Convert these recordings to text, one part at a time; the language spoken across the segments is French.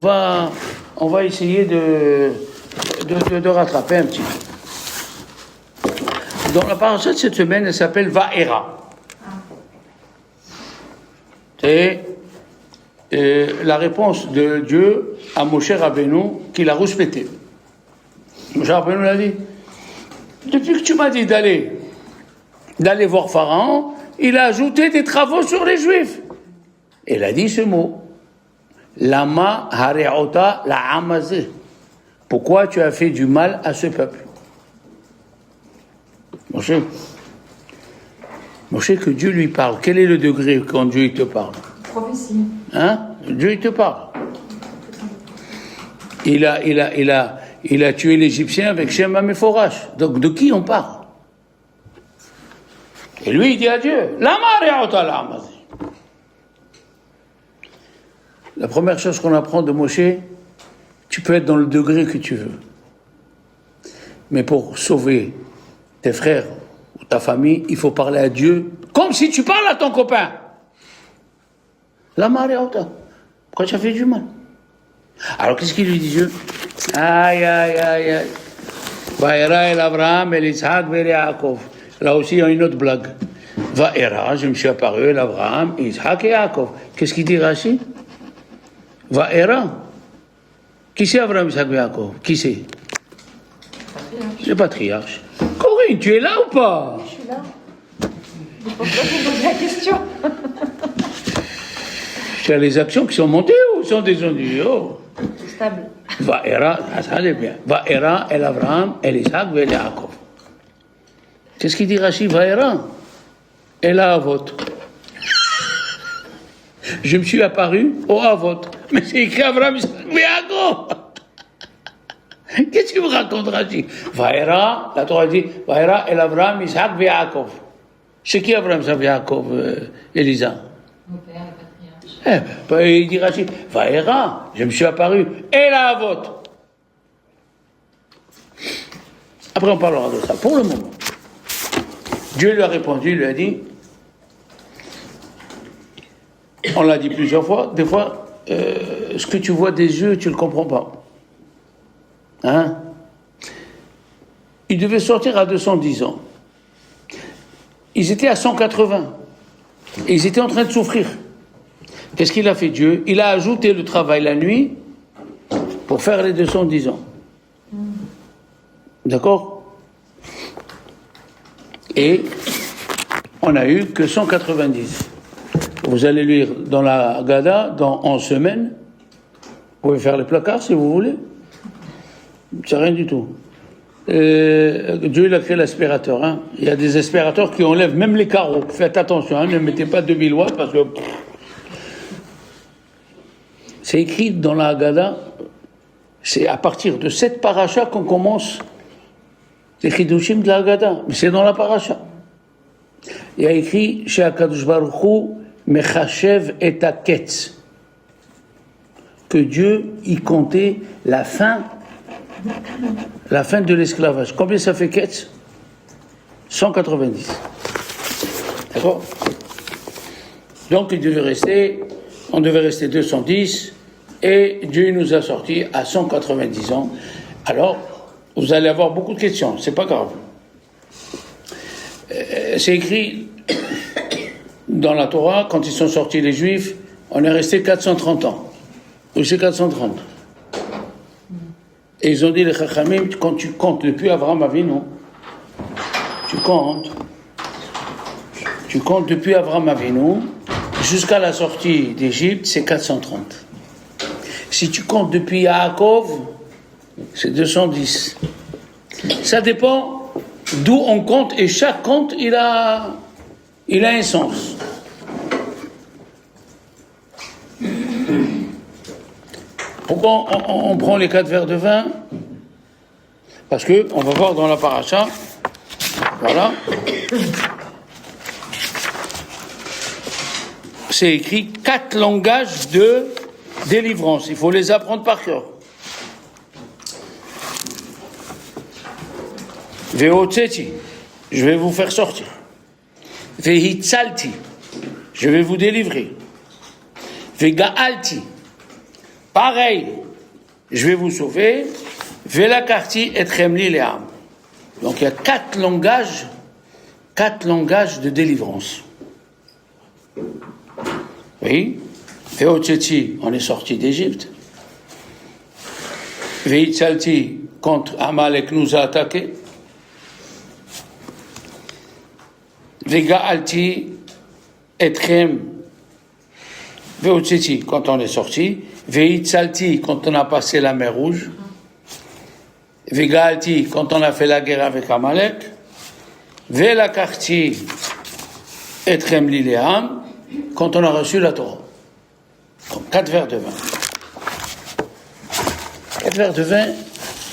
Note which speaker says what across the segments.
Speaker 1: On va essayer de rattraper un petit peu. Donc la paracha de cette semaine, elle s'appelle Va'era. C'est la réponse de Dieu à Moshe Rabbeinu qu'il a respecté. Moshe Rabbeinu l'a dit, depuis que tu m'as dit d'aller voir Pharaon, il a ajouté des travaux sur les Juifs. Et il a dit ce mot. Lama hare'ota la'amazé. Pourquoi tu as fait du mal à ce peuple? Moshe, que Dieu lui parle. Quel est le degré quand Dieu il te parle?
Speaker 2: Prophétie.
Speaker 1: Hein? Dieu il te parle. Il a tué l'Égyptien avec Shem HaMeforash. Donc de qui on parle? Et lui il dit à Dieu, Lama hare'ota la'amazé. La première chose qu'on apprend de Moshe, tu peux être dans le degré que tu veux. Mais pour sauver tes frères ou ta famille, il faut parler à Dieu comme si tu parles à ton copain. La maréota. Pourquoi tu as fait du mal? Alors qu'est-ce qu'il lui dit Dieu? Aïe, aïe, aïe, aïe. Vaïra el Abraham, el Isaac, el Yaakov. Là aussi, il y a une autre blague. Vaïra, je me suis apparu, el Abraham, Isaac et Yaakov. Qu'est-ce qu'il dit Rashi? Va'era. Qui c'est Abraham, Isaac et Yaakov? Qui c'est? Le patriarche. Corinne, tu es là ou pas?
Speaker 2: Je suis là. C'est pour ça que je pose la question.
Speaker 1: Tu as les actions qui sont montées ou sont descendues? Oh.
Speaker 2: C'est stable.
Speaker 1: Va'era, ça allait bien. Va'era, el Abraham, el Isaac, el Yaakov. Qu'est-ce qu'il dit Rashi? Va'era, el Avot. Je me suis apparu au Avot. Mais c'est écrit Abraham, Isaac, Yaakov. Qu'est-ce que tu me racontes, Rashi? Va'era, la Torah dit, Va'era, el Abraham, Isaac, Yaakov. C'est qui Abraham, Isaac, Yaakov, Elisa?
Speaker 2: Mon père, le patriarche.
Speaker 1: Il dit Rashi, Va'era, je me suis apparu, et la Avot. Après, on parlera de ça. Pour le moment, Dieu lui a répondu, il lui a dit, on l'a dit plusieurs fois, des fois, ce que tu vois des yeux, tu ne le comprends pas. Hein? Ils devaient sortir à 210 ans. Ils étaient à 180. Et ils étaient en train de souffrir. Qu'est-ce qu'il a fait Dieu? Il a ajouté le travail la nuit pour faire les 210 ans. D'accord? Et on n'a eu que 190. Vous allez lire dans la Haggadah, dans 11 semaines. Vous pouvez faire les placards si vous voulez. C'est rien du tout. Dieu il a créé l'aspirateur. Hein. Il y a des aspirateurs qui enlèvent même les carreaux. Faites attention, hein, ne mettez pas 2000 watts parce que... C'est écrit dans la Haggadah, c'est à partir de cette paracha qu'on commence les chidushim de la Haggadah. Mais c'est dans la paracha. Il y a écrit chez Akadosh Baruch Hu Mechachev et Aketz, que Dieu y comptait la fin de l'esclavage. Combien ça fait Ketz? 190. D'accord? Donc on devait rester 210 et Dieu nous a sortis à 190 ans. Alors, vous allez avoir beaucoup de questions, c'est pas grave. C'est écrit dans la Torah, quand ils sont sortis les Juifs, on est resté 430 ans. Ou c'est 430. Et ils ont dit les Chachamim, quand tu comptes depuis Abraham Avinu, tu comptes depuis Abraham Avinu jusqu'à la sortie d'Égypte, c'est 430. Si tu comptes depuis Yaakov, c'est 210. Ça dépend d'où on compte, et chaque compte, il a un sens. Pourquoi on prend les 4 verres de vin? Parce que, on va voir dans la paracha, voilà, c'est écrit 4 langages de délivrance. Il faut les apprendre par cœur. Ve'otzeti, je vais vous faire sortir. Vehitzalti, je vais vous délivrer. Vega'alti, pareil, je vais vous sauver. Velakarti et Chemli Leam. Donc il y a quatre langages de délivrance. Oui. Veotseti, on est sorti d'Égypte. Veitzalti, quand Amalek nous a attaqués. Vegaalti, Etchem, Veotseti, quand on est sorti. Veitzalti, quand on a passé la mer Rouge. Vegaalti, quand on a fait la guerre avec Amalek. Velakarti, Etchem Liléam, quand on a reçu la Torah. Donc 4 verres de vin. 4 verres de vin,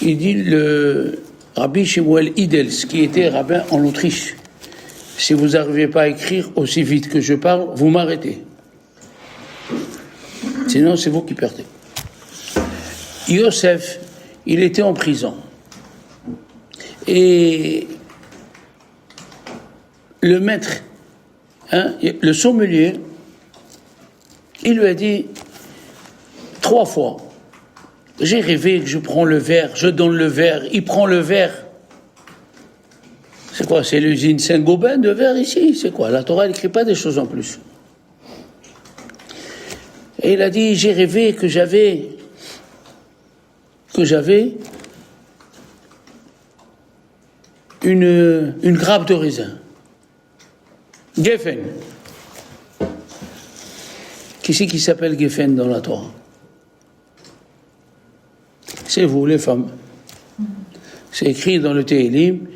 Speaker 1: il dit le Rabbi Shemuel Idels, qui était rabbin en Autriche. Si vous n'arrivez pas à écrire aussi vite que je parle, vous m'arrêtez. Sinon, c'est vous qui perdez. Yosef, il était en prison. Et le maître, le sommelier, il lui a dit 3 fois, j'ai rêvé que je prends le verre, je donne le verre, il prend le verre. C'est quoi, c'est l'usine Saint-Gobain de verre ici? C'est quoi? La Torah n'écrit pas des choses en plus. Et il a dit, j'ai rêvé que j'avais une grappe de raisin. Geffen. Qui c'est qui s'appelle Geffen dans la Torah? C'est vous, les femmes. C'est écrit dans le Tehillim,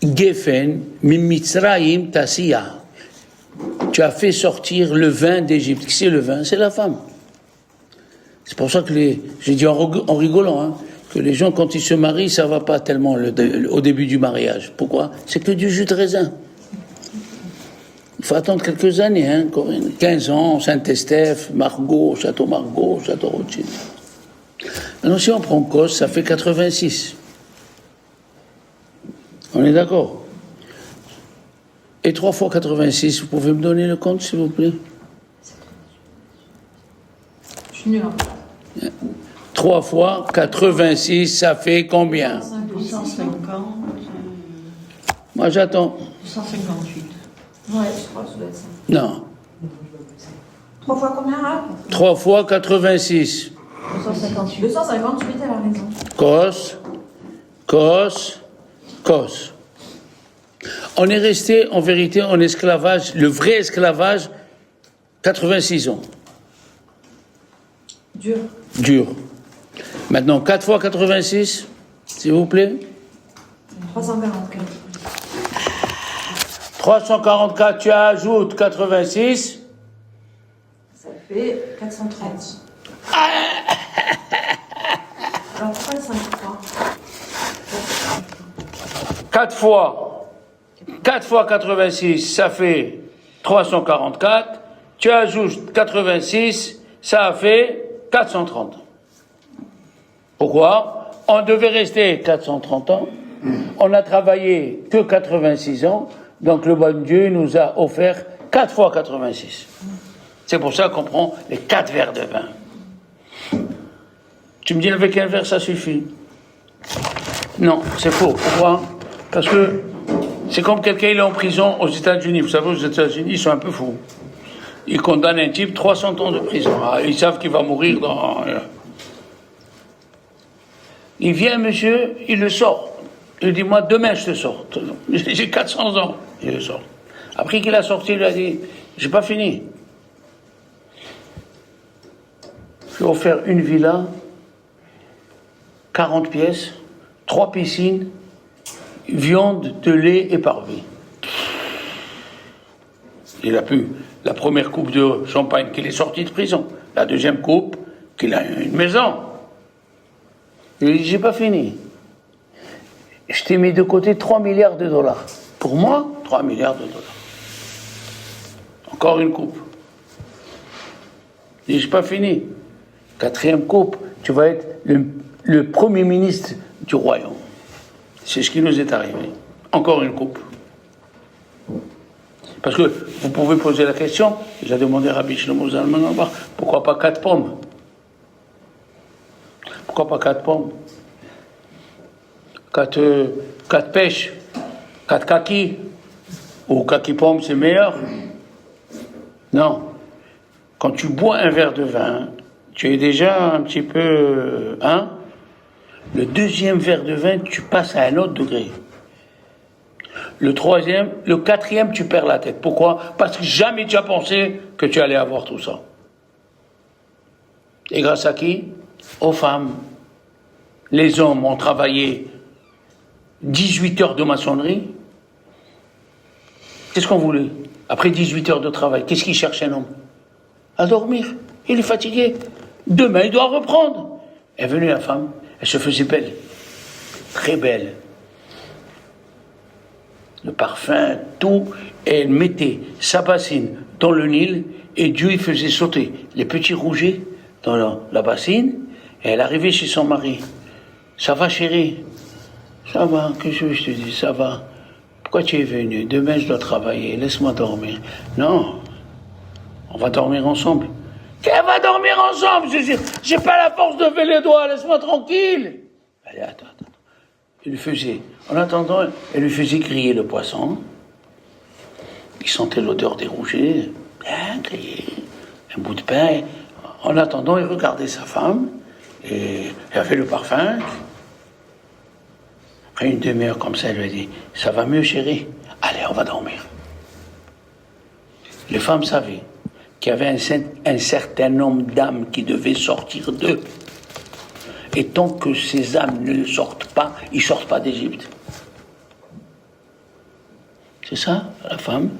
Speaker 1: Geffen, Mimitzraim Tasiya. Tu as fait sortir le vin d'Égypte. Qui c'est le vin? C'est la femme. C'est pour ça que j'ai dit en rigolant, que les gens, quand ils se marient, ça ne va pas tellement au début du mariage. Pourquoi? C'est que du jus de raisin. Il faut attendre quelques années, 15 ans, Saint-Estèphe, Margaux, Château Rothschild. Alors si on prend Kos, ça fait 86. On est d'accord? Et 3 fois 86, vous pouvez me donner le compte, s'il vous plaît?
Speaker 2: Je suis nulle.
Speaker 1: 3 fois 86, ça fait combien?
Speaker 3: 250.
Speaker 1: Moi, j'attends.
Speaker 3: 258.
Speaker 2: Ouais, je crois que ça doit être ça.
Speaker 1: Non.
Speaker 2: 3 fois combien là?
Speaker 1: 3 fois 86.
Speaker 2: 258. 258, elle a raison.
Speaker 1: Kos. On est resté, en vérité, en esclavage, le vrai esclavage, 86 ans. Dur. Maintenant, 4 fois 86, s'il vous plaît.
Speaker 2: 344.
Speaker 1: 344, tu ajoutes 86.
Speaker 2: Ça fait 430. Alors, pourquoi 5 fois
Speaker 1: 4 fois 86, ça fait 344. Tu ajoutes 86, ça a fait 430. Pourquoi? On devait rester 430 ans. On n'a travaillé que 86 ans. Donc le bon Dieu nous a offert 4 fois 86. C'est pour ça qu'on prend les 4 verres de vin. Tu me dis avec un verre ça suffit? Non, c'est faux. Pourquoi? Parce que c'est comme quelqu'un il est en prison aux États-Unis. Vous savez, aux États-Unis, ils sont un peu fous. Ils condamnent un type 300 ans de prison. Ils savent qu'il va mourir dans... Il vient, monsieur, il le sort. Il dit, moi, demain, je te sors. J'ai 400 ans. Il le sort. Après qu'il a sorti, il lui a dit, j'ai pas fini. Je vais offrir une villa, 40 pièces, 3 piscines, viande, de lait et parvis. Il a pu la première coupe de champagne qu'il est sorti de prison, la deuxième coupe qu'il a une maison. Il lui dit, j'ai pas fini. Je t'ai mis de côté 3 milliards de dollars. Pour moi, 3 milliards de dollars. Encore une coupe. Il dit, j'ai pas fini. 4e coupe, tu vas être le premier ministre du royaume. C'est ce qui nous est arrivé. Encore une coupe. Parce que vous pouvez poser la question, j'ai demandé à Rabbi Shlomo Zalman Auerbach, pourquoi pas 4 pommes? Pourquoi pas 4 pommes? 4 pêches, 4 kakis, ou kaki pommes, c'est meilleur? Non. Quand tu bois un verre de vin, tu es déjà un petit peu... Hein? Le deuxième verre de vin, tu passes à un autre degré. Le troisième, le quatrième, tu perds la tête. Pourquoi? Parce que jamais tu as pensé que tu allais avoir tout ça. Et grâce à qui? Aux femmes. Les hommes ont travaillé 18 heures de maçonnerie. Qu'est-ce qu'on voulait? Après 18 heures de travail, qu'est-ce qu'il cherche un homme? À dormir. Il est fatigué. Demain, il doit reprendre. Est venue la femme, elle se faisait belle. Très belle. Le parfum, tout, et elle mettait sa bassine dans le Nil, et Dieu il faisait sauter les petits rougets dans la bassine, et elle arrivait chez son mari. Ça va, chérie? Ça va, qu'est-ce que je te dis? Ça va. Pourquoi tu es venu? Demain je dois travailler, laisse-moi dormir. Non, on va dormir ensemble. Qu'elle va dormir ensemble? J'ai pas la force de lever les doigts, laisse-moi tranquille. Allez, attends. Il lui faisait, en attendant, elle lui faisait griller le poisson. Il sentait l'odeur des rougets, bien grillé, un bout de pain. En attendant, il regardait sa femme, et elle avait le parfum. Après une demi-heure comme ça, elle lui a dit, ça va mieux, chérie? Allez, on va dormir. Les femmes savaient qu'il y avait un certain nombre d'âmes qui devaient sortir d'eux. Et tant que ces âmes ne sortent pas, ils ne sortent pas d'Égypte. C'est ça, la femme.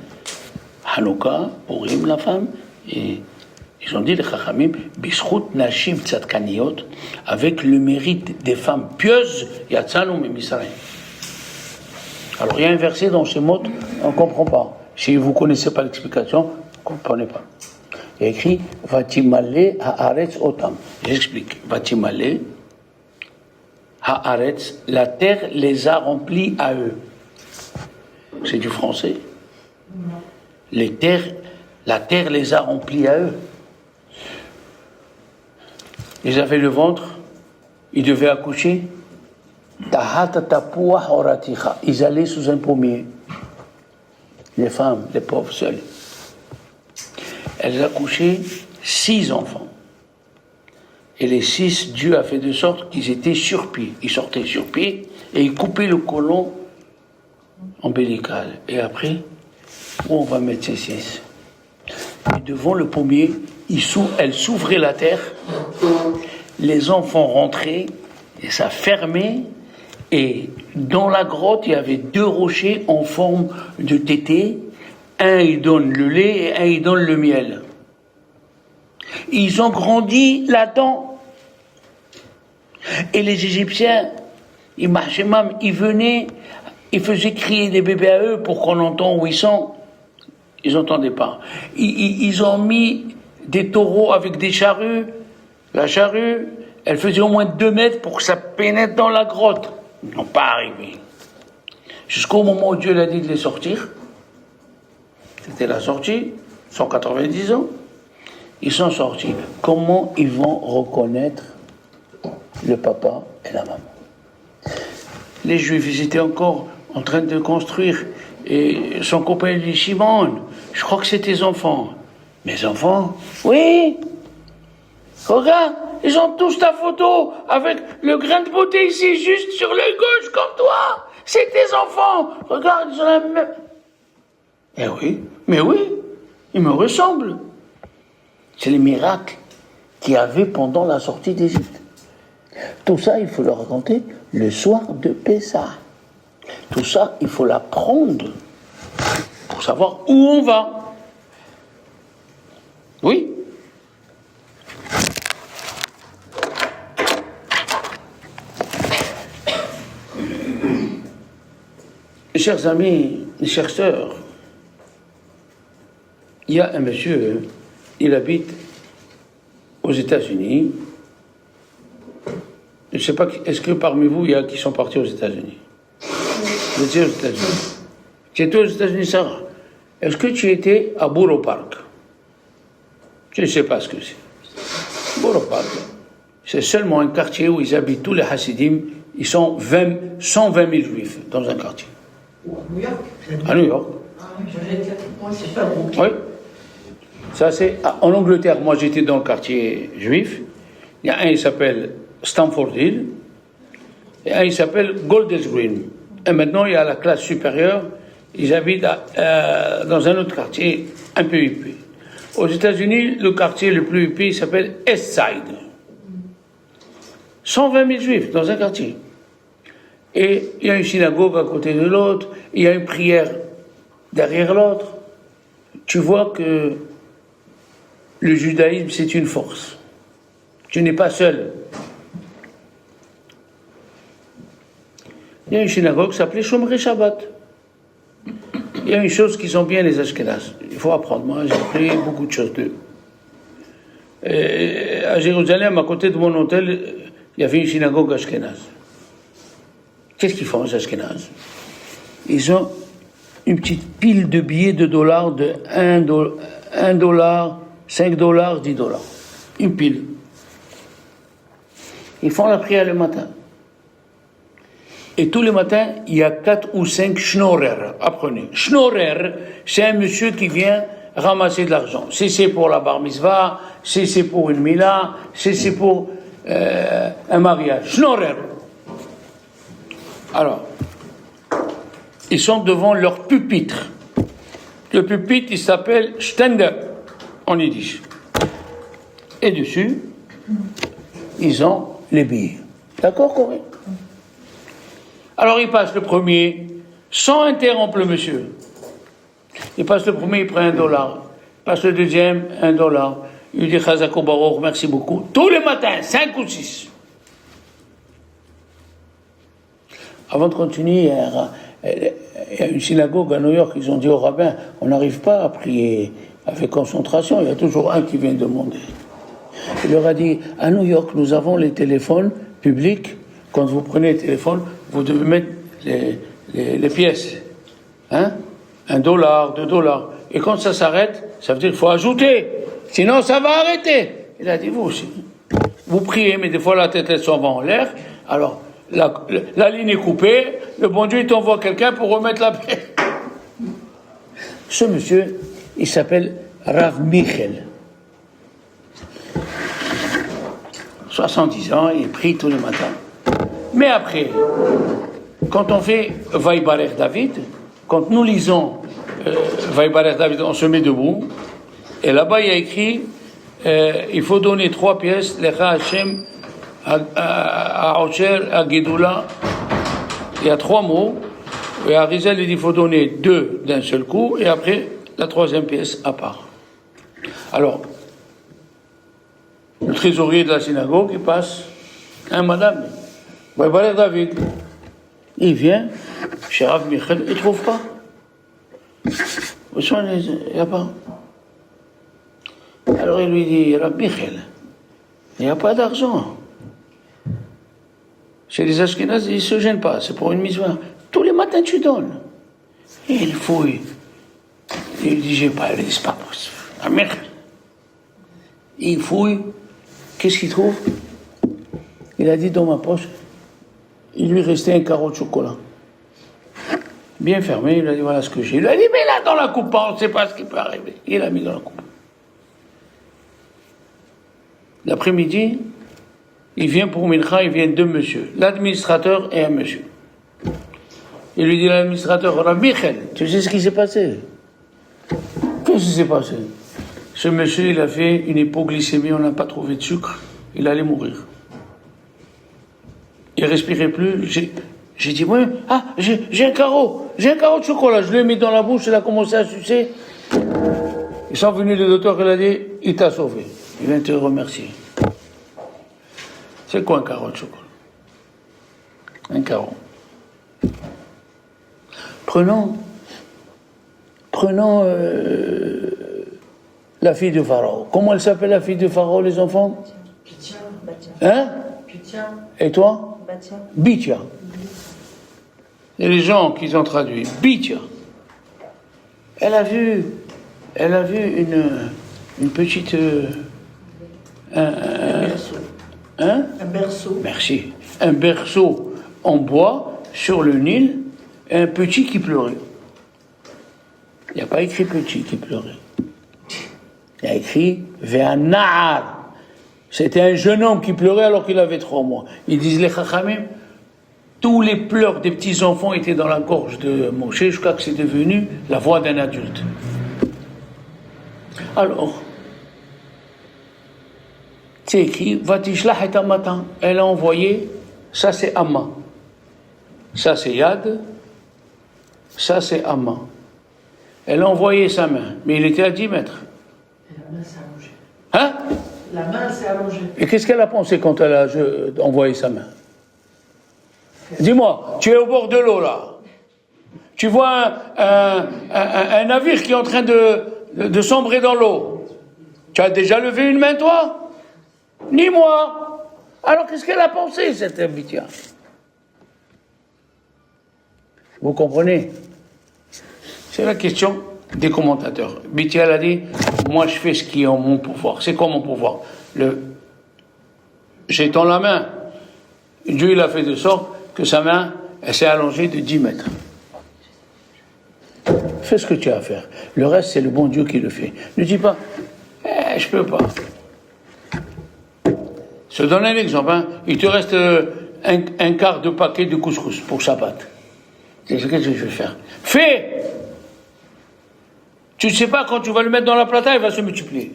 Speaker 1: Hanouka, Purim, la femme. Et ils ont dit, les Chachamim, Bishchut Nashim Tzadkaniot, avec le mérite des femmes pieuses, Yatzanu Misraïm. Alors, il y a un verset dans ces mots, on ne comprend pas. Si vous ne connaissez pas l'explication, vous ne comprenez pas. Il y a écrit, Vatimale Haaretz Otam. J'explique. Vatimale Haaretz, la terre les a remplis à eux. C'est du français. La terre les a remplis à eux. Ils avaient le ventre, ils devaient accoucher. Ils allaient sous un pommier. Les femmes, les pauvres seules. Elles accouchaient 6 enfants. Et les 6, Dieu a fait de sorte qu'ils étaient sur pied. Ils sortaient sur pied et ils coupaient le côlon ombilical. Et après, où on va mettre ces 6? Et devant le pommier, elle s'ouvrait la terre, les enfants rentraient, et ça fermait, et dans la grotte, il y avait 2 rochers en forme de tété. Un, il donne le lait, et un, il donne le miel. Ils ont grandi là-dedans. Et les Égyptiens, ils venaient, ils faisaient crier des bébés à eux pour qu'on entende où ils sont. Ils n'entendaient pas. Ils ont mis des taureaux avec des charrues. La charrue, elle faisait au moins 2 mètres pour que ça pénètre dans la grotte. Ils n'ont pas arrivé. Jusqu'au moment où Dieu l'a dit de les sortir. C'était la sortie, 190 ans. Ils sont sortis. Comment ils vont reconnaître le papa et la maman? Les Juifs, ils étaient encore en train de construire. Et son copain lui dit, Shimon, je crois que c'est tes enfants. Mes enfants? Oui. Regarde, ils ont tous ta photo avec le grain de beauté ici, juste sur l'œil gauche, comme toi. C'est tes enfants. Regarde, ils ont la même... Eh oui, mais oui, ils me ressemblent. C'est les miracles qu'il y avait pendant la sortie d'Égypte. Tout ça, il faut le raconter le soir de Pessah. Tout ça, il faut l'apprendre pour savoir où on va. Oui. Mes chers amis, mes chères sœurs, il y a un monsieur, il habite aux États-Unis. Je ne sais pas, est-ce que parmi vous, il y a qui sont partis aux États-Unis? Vous étiez aux États-Unis. Tu étais aux États-Unis, Sarah. Est-ce que tu étais à Borough Park? Je ne sais pas ce que c'est. Borough Park. c'est seulement un quartier où ils habitent tous les Hasidim. Ils sont 120 000 juifs dans un quartier.
Speaker 3: New York.
Speaker 1: À New York.
Speaker 3: C'est pas Brooklyn.
Speaker 1: Oui. Ça, c'est en Angleterre. Moi, j'étais dans le quartier juif. Il y a un, il s'appelle Stamford Hill. Et un, il s'appelle Golders Green. Et maintenant, il y a la classe supérieure. Ils habitent dans un autre quartier un peu huppé. Aux États-Unis, le quartier le plus huppé s'appelle East Side. 120 000 juifs dans un quartier. Et il y a une synagogue à côté de l'autre, il y a une prière derrière l'autre. Tu vois que le judaïsme, c'est une force. Tu n'es pas seul. Il y a une synagogue qui s'appelait Shomrei Shabbat. Il y a une chose qui sont bien les Ashkénazes. Il faut apprendre. Moi, j'ai appris beaucoup de choses d'eux. À Jérusalem, à côté de mon hôtel, il y avait une synagogue ashkénaze. Qu'est-ce qu'ils font, les Ashkénazes? Ils ont une petite pile de billets de dollars de 1 dollar, 5 dollars, 10 dollars. Une pile. Ils font la prière le matin. Et tous les matins, il y a 4 ou 5 schnorrer. Apprenez. Schnorrer, c'est un monsieur qui vient ramasser de l'argent. Si c'est pour la bar mitzvah, si c'est pour une mila, si c'est pour un mariage. Schnorrer. Alors, ils sont devant leur pupitre. Le pupitre, il s'appelle Stender, en yiddish. Et dessus, ils ont les billets. D'accord, Corée? Alors, il passe le premier, sans interrompre le monsieur. Il passe le premier, il prend 1 dollar. Il passe le deuxième, 1 dollar. Il dit Chazako Baruch, merci beaucoup. Tous les matins, 5 ou 6. Avant de continuer, il y a une synagogue à New York, ils ont dit au rabbin, on n'arrive pas à prier avec concentration, il y a toujours un qui vient demander. Il leur a dit, à New York, nous avons les téléphones publics. Quand vous prenez le téléphone, vous devez mettre les pièces. Hein? 1 dollar, 2 dollars. Et quand ça s'arrête, ça veut dire qu'il faut ajouter. Sinon, ça va arrêter. Il a dit, vous aussi. Vous priez, mais des fois, la tête, elle s'en va en l'air. Alors, la ligne est coupée. Le bon Dieu, il t'envoie quelqu'un pour remettre la paix. Ce monsieur, il s'appelle Rav Michel. 70 ans, il prie tous les matins. Mais après, quand on fait Vaïbarech David, quand nous lisons Vaïbarech David, on se met debout, et là-bas il y a écrit il faut donner 3 pièces, Lecha Hashem, à Ocher, à Gedoula. Il y a 3 mots, et Arizal il dit il faut donner 2 d'un seul coup, et après la 3e pièce à part. Alors, le trésorier de la synagogue, il passe, madame, Vaïbarech David. Il vient, chez Rav Michel, il ne trouve pas. Il n'y a pas. Alors il lui dit, Rav Michel, il n'y a pas d'argent. Chez les Ashkénazes, ils ne se gênent pas, c'est pour une mitzvah. Tous les matins, tu donnes. Et il fouille. Il dit, j'ai pas, il dit, c'est pas possible. Rav Michel. Il fouille. Qu'est-ce qu'il trouve? Il a dit, dans ma poche, il lui restait un carreau de chocolat. Bien fermé, il a dit, voilà ce que j'ai. Il a dit, mais là, dans la coupe, on ne sait pas ce qui peut arriver. Il l'a mis dans la coupe. L'après-midi, il vient pour Mincha, il vient 2 messieurs, l'administrateur et un monsieur. Il lui dit, l'administrateur, Rav Michel, tu sais ce qui s'est passé? Qu'est-ce qui s'est passé? Ce monsieur, il a fait une hypoglycémie, on n'a pas trouvé de sucre, il allait mourir. Il respirait plus. J'ai dit, ouais, j'ai un carreau de chocolat. Je l'ai mis dans la bouche, il a commencé à sucer. Ils sont venus, le docteur, il a dit, il t'a sauvé. Il vient te remercier. C'est quoi un carreau de chocolat? Un carreau. Prenons la fille de Pharaon. Comment elle s'appelle, la fille de Pharaon, les enfants?
Speaker 3: Pitia.
Speaker 1: Hein?
Speaker 3: Pitia.
Speaker 1: Et toi? Bitia. Et les gens qui ont traduit, Bitia. Elle a vu une petite, Hein?
Speaker 3: Un berceau.
Speaker 1: Merci. Un berceau en bois sur le Nil et un petit qui pleurait. Il n'y a pas écrit petit qui pleurait. Il y a écrit Ve'ana'ar. C'était un jeune homme qui pleurait alors qu'il avait 3 mois. Ils disent les Chachamim, tous les pleurs des petits-enfants étaient dans la gorge de Moshe jusqu'à que c'est devenu la voix d'un adulte. Alors, c'est écrit, Vatishlach et Amata. Elle a envoyé, ça c'est Amma. Ça c'est Yad. Ça c'est Amma. Elle a envoyé sa main, mais il était à 10 mètres.
Speaker 3: Et la main s'est allongée.
Speaker 1: Hein?
Speaker 3: La main s'est allongée.
Speaker 1: Et qu'est-ce qu'elle a pensé quand elle a envoyé sa main? Dis-moi, tu es au bord de l'eau là. Tu vois un navire qui est en train de sombrer dans l'eau. Tu as déjà levé une main, toi? Ni moi. Alors qu'est-ce qu'elle a pensé, cette Bitia? Vous comprenez? C'est la question des commentateurs. Bitia a dit, moi je fais ce qui est en mon pouvoir. C'est quoi mon pouvoir? J'étends la main. Dieu il a fait de sorte que sa main, elle s'est allongée de 10 mètres. Fais ce que tu as à faire. Le reste, c'est le bon Dieu qui le fait. Ne dis pas, je peux pas. Je te donne un exemple. Hein. Il te reste un quart de paquet de couscous pour Shabbat. Qu'est-ce que je vais faire? Fais! Tu ne sais pas quand tu vas le mettre dans la plata, il va se multiplier.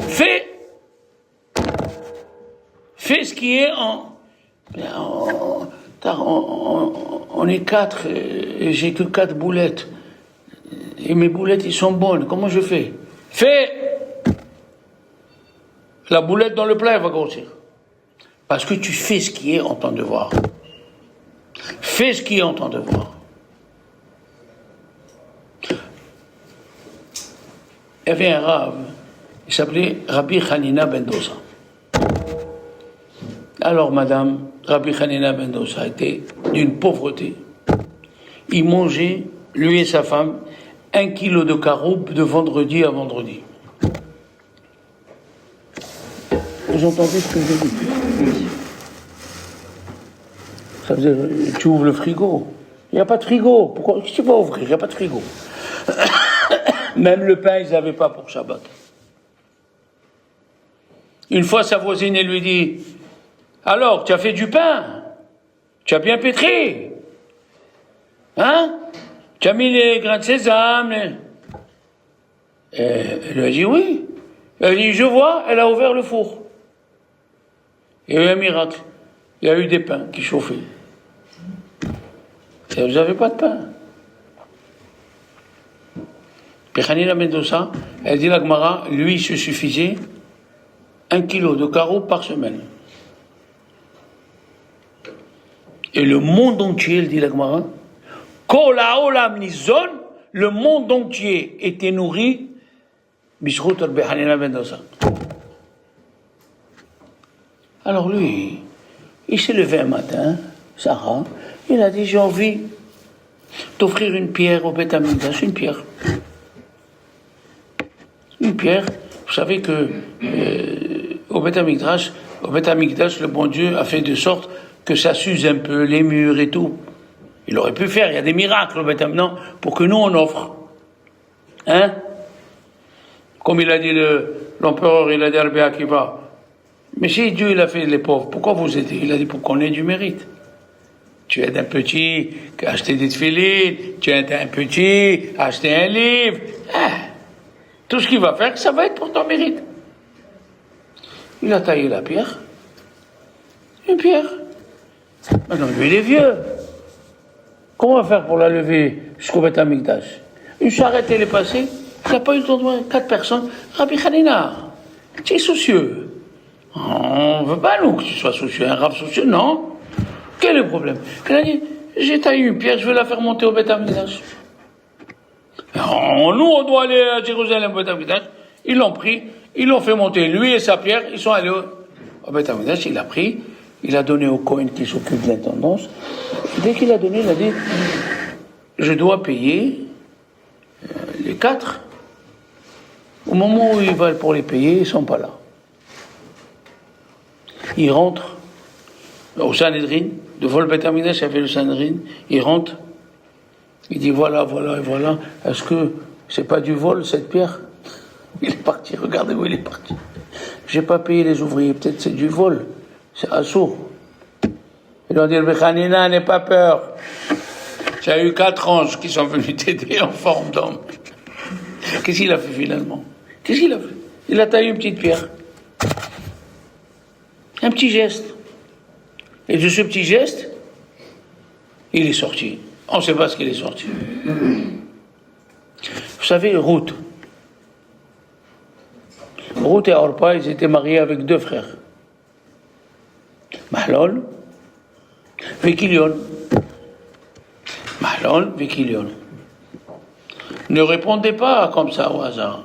Speaker 1: Fais! Fais ce qui est on est 4 et j'ai que 4 boulettes. Et mes boulettes, ils sont bonnes. Comment je fais? Fais! La boulette dans le plat, elle va grossir. Parce que tu fais ce qui est en ton devoir. Fais ce qui est en ton devoir. Il y avait un rave, il s'appelait Rabbi Hanina ben Dosa. Alors, madame, Rabbi Hanina ben Dosa était d'une pauvreté. Il mangeait, lui et sa femme, 1 kilo de caroube de vendredi à vendredi. Vous entendez ce que je dis? Ça veut dire, tu ouvres le frigo. Il n'y a pas de frigo. Pourquoi? Qu'est-ce que tu vas ouvrir? Il n'y a pas de frigo. Même le pain, ils n'avaient pas pour Shabbat. Une fois, sa voisine, elle lui dit, alors, tu as fait du pain? Tu as bien pétri? Hein? Tu as mis les grains de sésame? Elle lui a dit oui. Elle a dit, je vois, elle a ouvert le four. Il y a eu un miracle. Il y a eu des pains qui chauffaient. Et vous n'avez pas de pain. Puis Hanina ben Dosa, elle dit la Gemara, lui, il se suffisait 1 kilo de caroube par semaine. Et le monde entier, elle dit la Gemara, Kol ha'olam nizon, le monde entier était nourri, bishrout Rabbi Hanina ben Dosa. Alors lui, il s'est levé un matin, Sarah, il a dit, j'ai envie d'offrir une pierre au Beth Amikdash, une pierre. Une pierre, vous savez que au Beth Amikdash, le bon Dieu a fait de sorte que ça s'use un peu, les murs et tout. Il aurait pu faire, il y a des miracles au Beth Amikdash, pour que nous on offre. Hein? Comme il a dit l'empereur, il a dit à Rabbi Akiva, mais si Dieu il a fait les pauvres, pourquoi vous aidez? Il a dit pour qu'on ait du mérite. Tu aides un petit à acheter des tefilines, tu aides un petit à acheter un livre. Tout ce qu'il va faire, ça va être pour ton mérite. Il a taillé la pierre. Une pierre. Maintenant, lui, il est vieux. Comment on va faire pour la lever jusqu'au Beth Amikdash? Une charrette, elle est passée. Il n'a pas eu le temps de voir 4 personnes. Rabbi Hanina, tu es soucieux. On ne veut pas, nous, que tu sois soucieux. Un rave soucieux, non. Quel est le problème? Il a dit, j'ai taillé une pierre, je vais la faire monter au Beth Amikdash. Nous, on doit aller à Jérusalem au Beth Amikdash. Ils l'ont pris, ils l'ont fait monter, lui et sa pierre, ils sont allés au Beth Amikdash, il l'a pris, il a donné au Cohen qui s'occupe de l'intendance. Dès qu'il a donné, il a dit, je dois payer les 4. Au moment où ils veulent pour les payer, ils ne sont pas là. Il rentre au Sanhedrin, devant le Beth Amikdash, il y avait le Sanhedrin, il rentre, il dit voilà, est-ce que c'est pas du vol cette pierre? Il est parti, regardez où il est parti. J'ai pas payé les ouvriers, peut-être c'est du vol, c'est assourd. Ils ont dit, le Bechanina, n'aie pas peur. Tu as eu 4 anges qui sont venus t'aider en forme d'homme. Qu'est-ce qu'il a fait finalement? Qu'est-ce qu'il a fait? Il a taillé une petite pierre. Un petit geste. Et de ce petit geste, il est sorti. On ne sait pas ce qu'il est sorti. Vous savez, Ruth et Orpa, ils étaient mariés avec 2 frères. Mahlon et Kilion. Mahlon et Kilion. Ne répondez pas comme ça au hasard.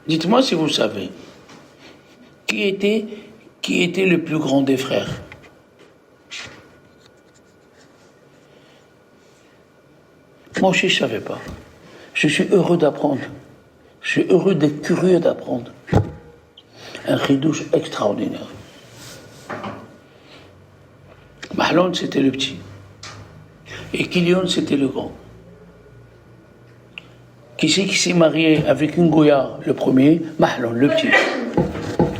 Speaker 1: Dites-moi si vous savez. Qui était le plus grand des frères? Moi aussi, je ne savais pas. Je suis heureux d'apprendre. Je suis heureux d'être curieux d'apprendre. Un chidouche extraordinaire. Mahlon, c'était le petit. Et Kilion, c'était le grand. Qui c'est qui s'est marié avec une Goya, le premier? Mahlon, le petit.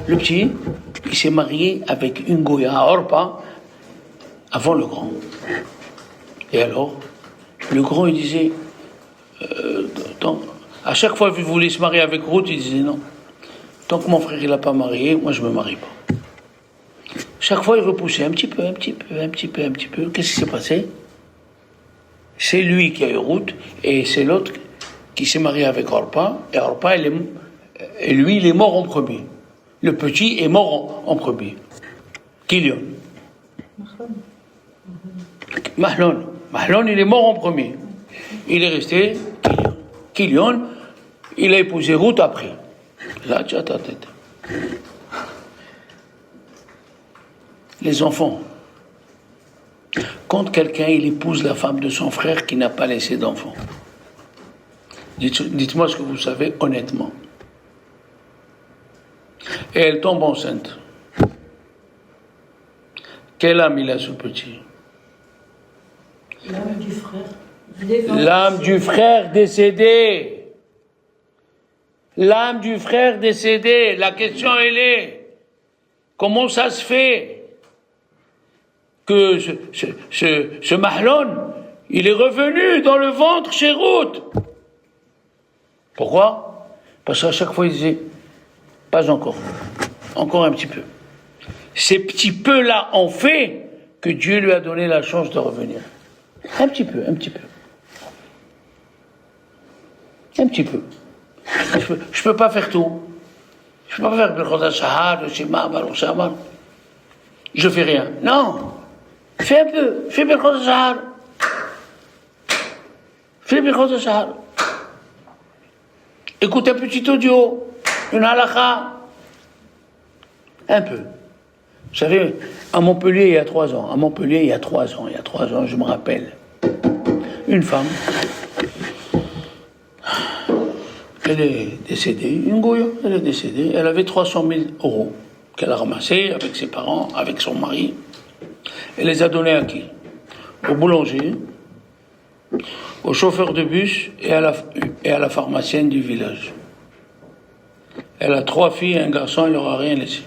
Speaker 1: Le petit, il s'est marié avec une Goya à Orpa avant le grand. Et alors, le grand, il disait, à chaque fois qu'il voulait se marier avec Ruth, il disait non. Tant que mon frère il n'a pas marié, moi je ne me marie pas. Chaque fois, il repoussait un petit peu. Qu'est-ce qui s'est passé? C'est lui qui a eu Ruth, et c'est l'autre qui s'est marié avec Orpa, et Orpa, et lui, il est mort en premier. Le petit est mort en premier. Kilion. Mahlon, il est mort en premier. Il est resté Kilion. Il a épousé Ruth après. Là, tu as ta tête. Les enfants. Quand quelqu'un il épouse la femme de son frère qui n'a pas laissé d'enfant, dites-moi ce que vous savez honnêtement. Et elle tombe enceinte. Quelle âme il a ce petit?
Speaker 3: L'âme du frère.
Speaker 1: L'âme du frère décédé. L'âme du frère décédé. La question elle est, comment ça se fait que ce Mahlon, il est revenu dans le ventre chez Ruth? Pourquoi? Parce qu'à chaque fois il disait, pas encore un petit peu. Ces petits peu-là ont fait que Dieu lui a donné la chance de revenir. Un petit peu. Je peux pas faire tout. Je peux pas faire Birchot HaShahar, le Shema, Baruch She'amar. Je fais rien. Non. Fais un peu. Fais Birchot HaShahar. Écoute un petit audio, une halakha. Un peu. Vous savez, à Montpellier, il y a 3 ans, je me rappelle, une femme, elle est décédée, une Goya, elle est décédée, elle avait 300 000 euros qu'elle a ramassés avec ses parents, avec son mari. Elle les a donnés à qui? Au boulanger, au chauffeur de bus et à la pharmacienne du village. Elle a 3 filles et un garçon, elle leur a rien laissé.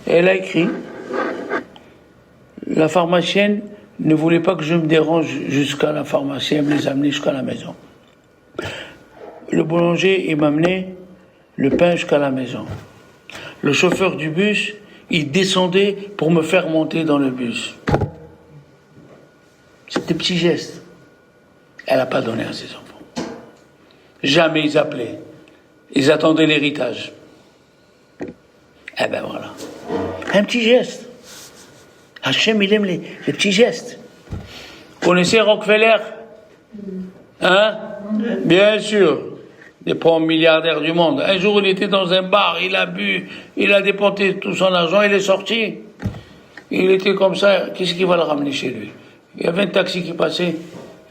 Speaker 1: Et elle a écrit, la pharmacienne ne voulait pas que je me dérange jusqu'à la pharmacie, elle me les a amenés jusqu'à la maison. Le boulanger, il m'a amené le pain jusqu'à la maison. Le chauffeur du bus, il descendait pour me faire monter dans le bus. C'est des petits gestes. Elle n'a pas donné à ses enfants. Jamais ils appelaient. Ils attendaient l'héritage. Eh ben voilà. Un petit geste. Hachem, il aime les petits gestes. Vous connaissez Rockefeller? Hein? Bien sûr. Des premiers milliardaires du monde. Un jour, il était dans un bar, il a bu, il a dépensé tout son argent, il est sorti. Il était comme ça, qu'est-ce qu'il va le ramener chez lui? Il y avait un taxi qui passait.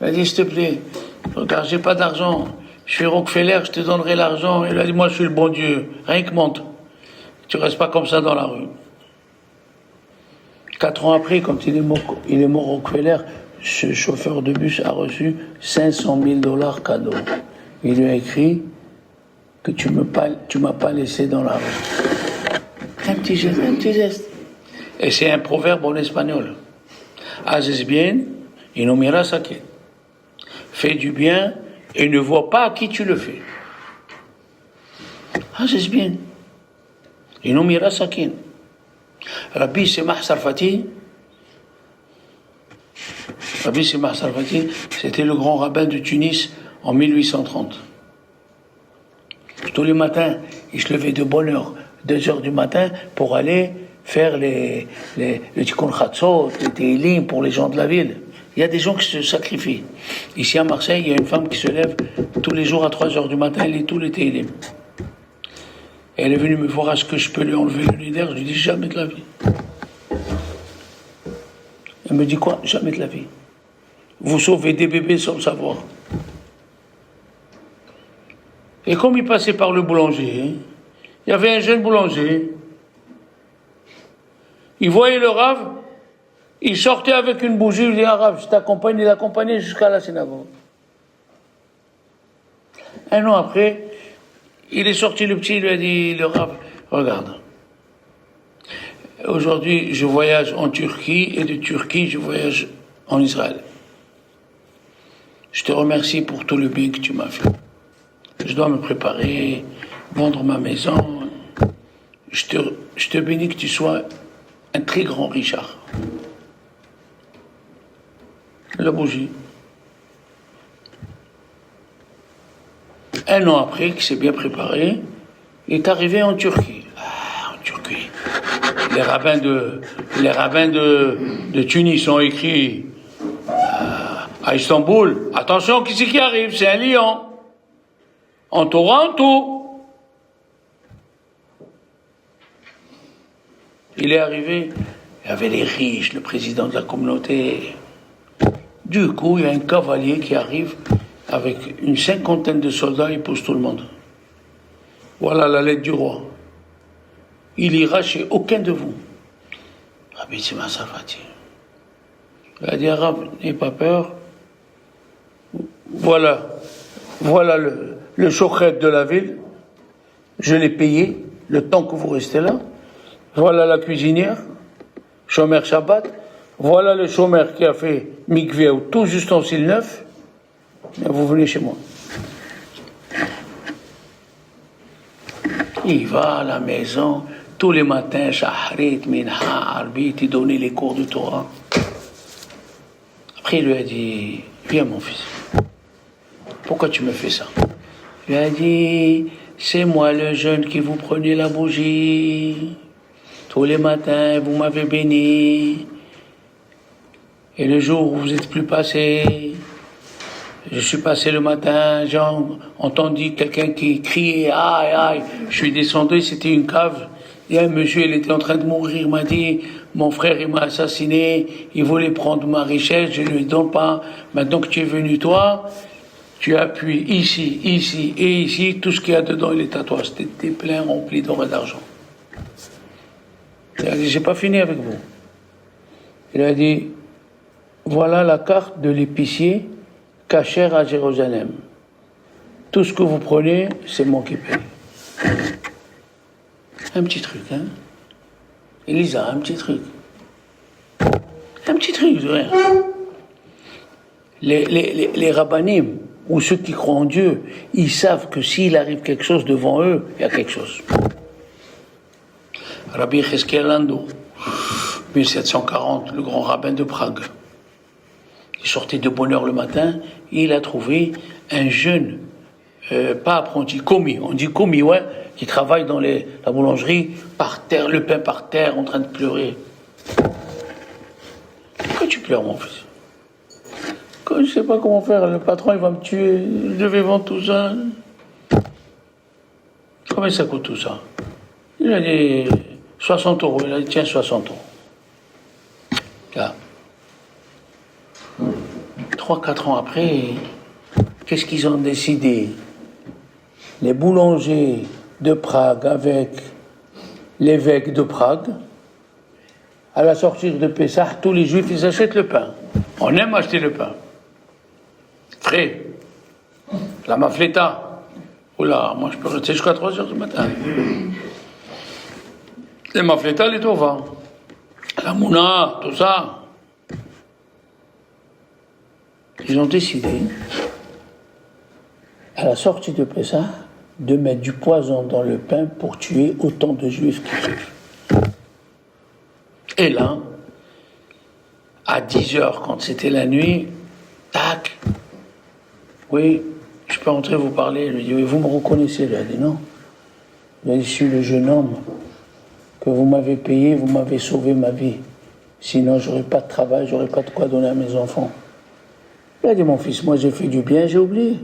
Speaker 1: Il a dit, s'il te plaît, regarde, j'ai pas d'argent. Je suis Rockefeller, je te donnerai l'argent. Il a dit, moi, je suis le bon Dieu. Rien que monte. Tu restes pas comme ça dans la rue. 4 ans après, quand il est mort Rockefeller, ce chauffeur de bus a reçu $500 000 cadeau. Il lui a écrit que tu m'as pas laissé dans la rue. Un petit geste. Et c'est un proverbe en espagnol. Haces bien y no miras a quién. Fais du bien et ne vois pas à qui tu le fais. Haces bien y no miras a quién. Rabbi Semah Sarfati, c'était le grand rabbin de Tunis en 1830. Tous les matins, il se levait de bonne heure, 2 heures du matin, pour aller faire le Tikkun Chatzot, les Tehillim pour les gens de la ville. Il y a des gens qui se sacrifient. Ici à Marseille, il y a une femme qui se lève tous les jours à 3 heures du matin, elle lit tous les Tehillim. Elle est venue me voir, est-ce que je peux lui enlever le nid d'air? Je lui dis jamais de la vie. Elle me dit quoi? Jamais de la vie. Vous sauvez des bébés sans le savoir. Et comme il passait par le boulanger, il y avait un jeune boulanger. Il voyait le Rav, il sortait avec une bougie, il dit ah Rav, je t'accompagne, il l'accompagnait jusqu'à la synagogue. 1 an après, il est sorti le petit, il lui a dit le Rav, regarde. Aujourd'hui, je voyage en Turquie et de Turquie, je voyage en Israël. Je te remercie pour tout le bien que tu m'as fait. Je dois me préparer, vendre ma maison. Je te bénis que tu sois un très grand Richard. La bougie. 1 an après, qu'il s'est bien préparé, il est arrivé en Turquie. En Turquie. Les rabbins de Tunis ont écrit à Istanbul, attention, qui c'est qui arrive? C'est un lion. En Toronto. Il est arrivé, il y avait les riches, le président de la communauté. Du coup, il y a un cavalier qui arrive avec une 50aine de soldats, il pousse tout le monde. Voilà la lettre du roi. Il ira chez aucun de vous. Rabbi Semah Sarfati. Il a dit, Arabe, n'ayez pas peur. Voilà le chochet de la ville. Je l'ai payé le temps que vous restez là. Voilà la cuisinière, Shomer Shabbat. Voilà le chômeur qui a fait mikvé ou tout juste en style neuf. Et vous venez chez moi. Il va à la maison tous les matins, Shahrit, Minha, Arbit, il donnait les cours de Torah. Après, il lui a dit, viens mon fils, pourquoi tu me fais ça? Il lui a dit, c'est moi le jeune qui vous prenait la bougie. Tous les matins, vous m'avez béni. Et le jour où vous n'êtes plus passé, je suis passé le matin, j'ai entendu quelqu'un qui criait, aïe, aïe. Je suis descendu, c'était une cave. Il y a un monsieur, il était en train de mourir, il m'a dit, mon frère, il m'a assassiné, il voulait prendre ma richesse, je ne lui donne pas. Maintenant que tu es venu, toi, tu appuies ici, ici et ici, tout ce qu'il y a dedans, il est à toi. C'était plein, rempli d'or et d'argent. Il a dit, j'ai pas fini avec vous. Il a dit, voilà la carte de l'épicier caché à Jérusalem. Tout ce que vous prenez, c'est moi qui paye. Un petit truc, hein. Elisa, un petit truc. Un petit truc, de rien. Les rabbanim, ou ceux qui croient en Dieu, ils savent que s'il arrive quelque chose devant eux, il y a quelque chose. Rabbi Cheskel Lando, 1740, le grand rabbin de Prague. Il sortait de bonne heure le matin, et il a trouvé un jeune, pas apprenti, commis, on dit commis, ouais, qui travaille dans la boulangerie, par terre, le pain par terre, en train de pleurer. Pourquoi tu pleures, mon fils? Je ne sais pas comment faire, le patron il va me tuer, je devais vendre tout ça. Combien ça coûte tout ça? Il a dit 60 €, il a dit tiens 60 €. Là. 3-4 ans après, qu'est-ce qu'ils ont décidé? Les boulangers de Prague avec l'évêque de Prague, à la sortie de Pessah, tous les juifs, ils achètent le pain. On aime acheter le pain. Frais. La mafleta. Oula, moi je peux rester jusqu'à 3 heures du matin. Les mafleta, les tova. La mouna, tout ça. Ils ont décidé, à la sortie de Pessah, de mettre du poison dans le pain pour tuer autant de juifs qui suivent. Et là, à 10h, quand c'était la nuit, tac, oui, je peux entrer vous parler. Je lui dis, oui, vous me reconnaissez? Il a dit non. Il a dit, je suis le jeune homme que vous m'avez payé, vous m'avez sauvé ma vie. Sinon, j'aurais pas de travail, j'aurais pas de quoi donner à mes enfants. Il a dit, mon fils, moi j'ai fait du bien, j'ai oublié.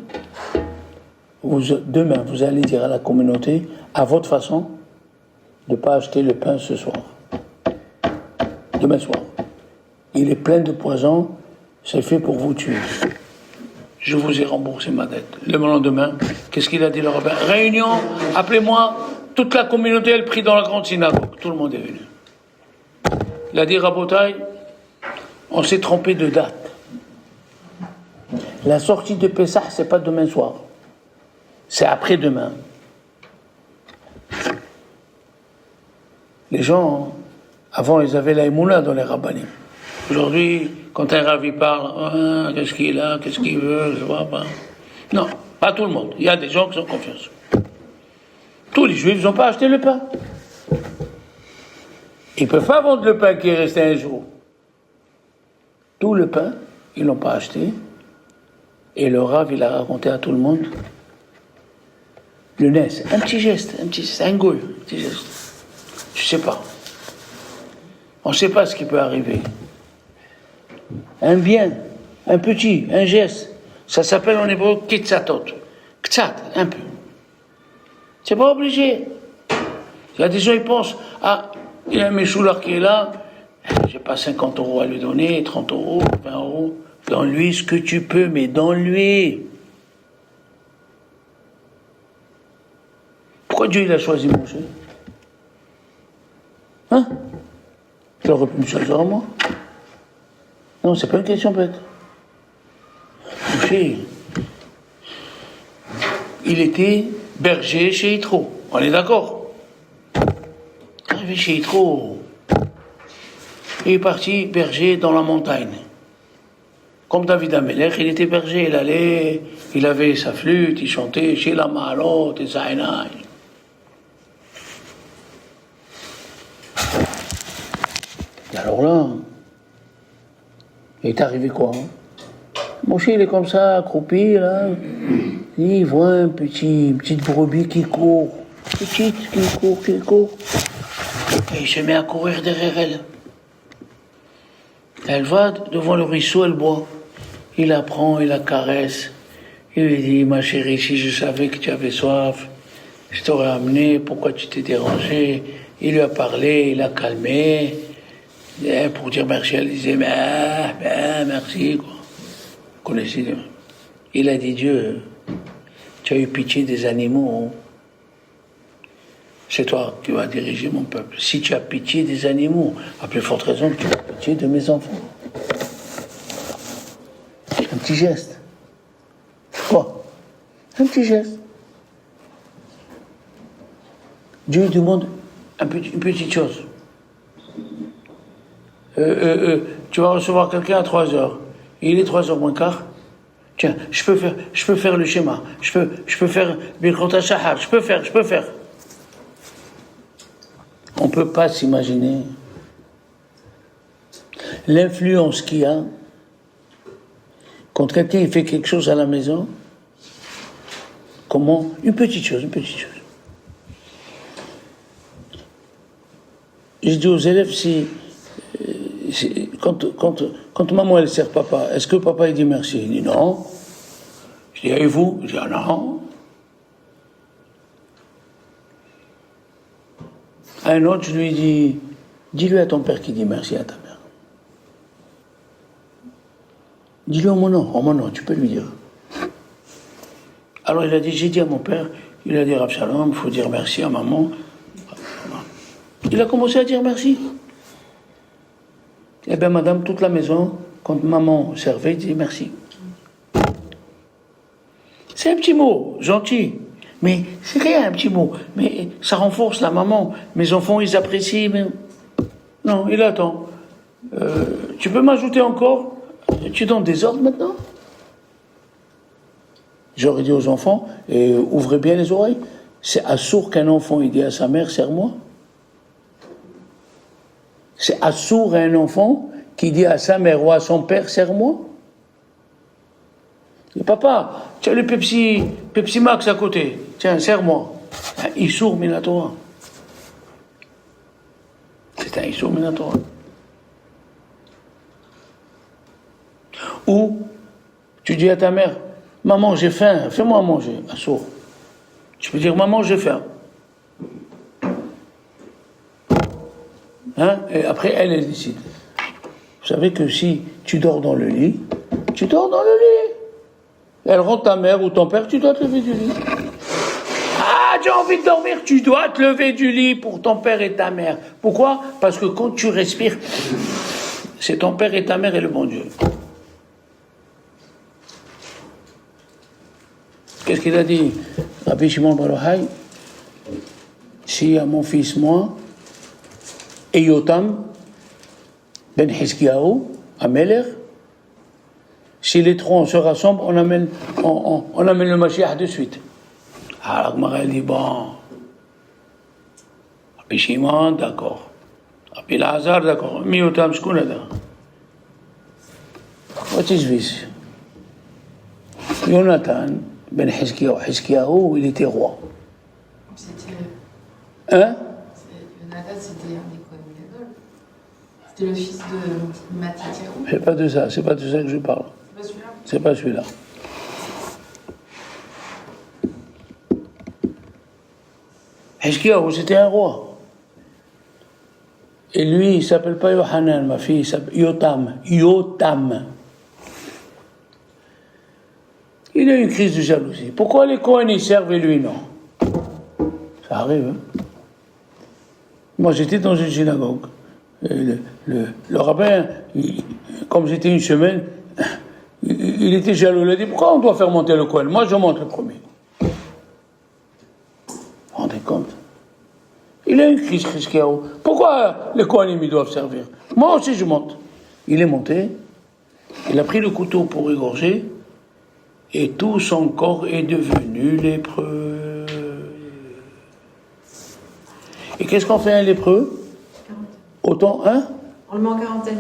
Speaker 1: Demain, vous allez dire à la communauté, à votre façon, de ne pas acheter le pain ce soir. Demain soir. Il est plein de poison, c'est fait pour vous tuer. Je vous ai remboursé ma dette. Le lendemain, qu'est-ce qu'il a dit le rabbin? Réunion, appelez-moi, toute la communauté, elle prie dans la grande synagogue. Tout le monde est venu. Il a dit, Rabotai, on s'est trompé de date. La sortie de Pessah, c'est pas demain soir. C'est après-demain. Les gens, avant, ils avaient la émouna dans les rabbanim. Aujourd'hui, quand un rabbi parle, qu'est-ce qu'il a, qu'est-ce qu'il veut, je vois pas. Non, pas tout le monde. Il y a des gens qui ont confiance. Tous les juifs n'ont pas acheté le pain. Ils ne peuvent pas vendre le pain qui est resté un jour. Tout le pain, ils ne l'ont pas acheté. Et le Rav, il a raconté à tout le monde le Ness, un petit geste, un goût, un petit geste. Je sais pas. On ne sait pas ce qui peut arriver. Un bien, un petit, un geste. Ça s'appelle en hébreu kitsatot. Ktsat, un peu. C'est pas obligé. Il y a des gens, ils pensent, il y a un méchoulard qui est là, j'ai pas 50 € à lui donner, 30 €, 20 €. Donne-lui ce que tu peux, mais donne-lui. Pourquoi Dieu il a choisi Moshe? Hein? J'aurais pu me choisir à moi. Non, c'est pas une question bête. Moshe, il était berger chez Yitro. On est d'accord? Arrivé chez Yitro, il est parti berger dans la montagne. Comme David Amelech, il était berger, il allait, il avait sa flûte, il chantait chez la Mahalot et Zainai. Et alors là, il est arrivé quoi? Moshe, il est comme ça, accroupi, là. Il voit une petite brebis qui court. Petite, qui court. Et il se met à courir derrière elle. Elle va devant le ruisseau, elle boit. Il la prend, il la caresse. Il lui dit, ma chérie, si je savais que tu avais soif, je t'aurais amené, pourquoi tu t'es dérangé? Il lui a parlé, il l'a calmé. Et pour dire merci, elle disait, merci, quoi. Vous connaissez, il a dit, Dieu, tu as eu pitié des animaux. C'est toi qui vas diriger mon peuple. Si tu as pitié des animaux, à plus forte raison que tu as pitié de mes enfants. Un petit geste. Quoi? Un petit geste. Dieu demande une petite chose. Tu vas recevoir quelqu'un à 3h. Il est 3h moins quart. Tiens, je peux faire le schéma. Je peux faire Birkot HaShahar. Je peux faire. On ne peut pas s'imaginer l'influence qu'il y a quand quelqu'un fait quelque chose à la maison. Comment? Une petite chose. Je dis aux élèves, quand maman elle sert papa, est-ce que papa il dit merci? Il dit non. Je dis et vous? Je dis non. À un autre, je lui dis, dis-lui à ton père qu'il dit merci à ta mère. Dis-lui en mon nom, tu peux lui dire. Alors il a dit, j'ai dit à mon père, il a dit Rav Shalom, il faut dire merci à maman. Il a commencé à dire merci. Eh bien, madame, toute la maison, quand maman servait, dit merci. C'est un petit mot, gentil. Mais c'est rien, un petit mot. Mais ça renforce la maman. Mes enfants, ils apprécient. Mais... Non, il attend. Tu peux m'ajouter encore? Tu es dans le désordre maintenant? J'aurais dit aux enfants, ouvrez bien les oreilles. C'est assourd qu'un enfant il dit à sa mère, serre-moi. C'est assourd un enfant qui dit à sa mère ou à son père, serre-moi. Et papa, tu as le Pepsi Max à côté. Tiens, serre-moi. Un Issour Minatora. C'est un Issour Minatora. Ou, tu dis à ta mère, maman, j'ai faim, fais-moi à manger. Assourd. Tu peux dire, maman, j'ai faim. Hein? Et après, elle décide. Vous savez que si tu dors dans le lit, tu dors dans le lit. Elle rentre ta mère ou ton père, tu dois te lever du lit. Ah, j'ai envie de dormir, tu dois te lever du lit pour ton père et ta mère. Pourquoi? Parce que quand tu respires, c'est ton père et ta mère et le bon Dieu. Qu'est-ce qu'il a dit? Rabbi Shimon Bar Yochai, si à mon fils, moi, et Yotam, Ben Hiskiyahu, Ameler, si les trois on se rassemblent, on amène le Mashiach de suite. Ah, la Gemara dit, bon, Rabbi Shimon, d'accord. Rabbi Lazar, d'accord. Mi Yotam, Shkunada. What is this? Jonathan, Ben Hiskiyahu, il était roi.
Speaker 2: C'était.
Speaker 1: Hein?
Speaker 2: Jonathan, c'était un des Kohen Gadol. C'était le fils de Matityahu.
Speaker 1: C'est pas de ça que je parle.
Speaker 2: C'est pas celui-là.
Speaker 1: C'est pas celui-là. Hiskiyahu, c'était un roi. Et lui, il s'appelle pas Yohanan, ma fille, il s'appelle Yotam. Yotam. Il a eu une crise de jalousie. Pourquoi les Kohen ils servent et lui non? Ça arrive, hein? Moi, j'étais dans une synagogue. Et le rabbin, comme j'étais une semaine, il était jaloux. Il a dit, pourquoi on doit faire monter le Kohen? Moi, je monte le premier. Vous vous rendez compte? Il a une crise, Hiskiyahu. Pourquoi les Kohanim ils doivent servir? Moi aussi, je monte. Il est monté. Il a pris le couteau pour égorger. Et tout son corps est devenu lépreux. Et qu'est-ce qu'on fait un lépreux? Autant, hein?
Speaker 2: On le met en quarantaine.